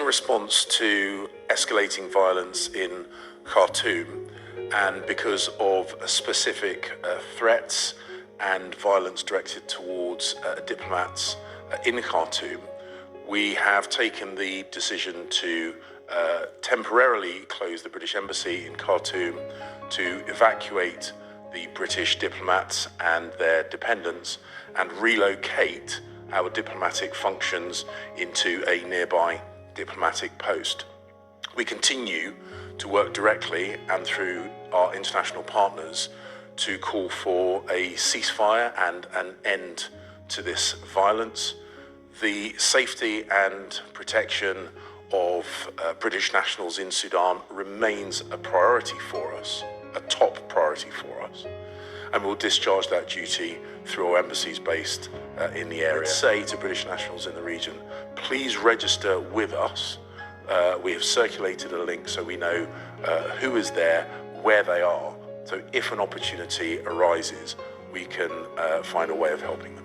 response to escalating violence in Khartoum, and because of specific threats and violence directed towards diplomats in Khartoum, we have taken the decision to temporarily close the British Embassy in Khartoum, to evacuate the British diplomats and their dependents, and relocate our diplomatic functions into a nearby diplomatic post. We continue to work directly and through our international partners to call for a ceasefire and an end to this violence. The safety and protection of British nationals in Sudan remains a priority for us, a top priority for us, and we'll discharge that duty through our embassies based in the area. I'd say to British nationals in the region, please register with us. We have circulated a link so we know who is there, where they are, so if an opportunity arises, we can find a way of helping them.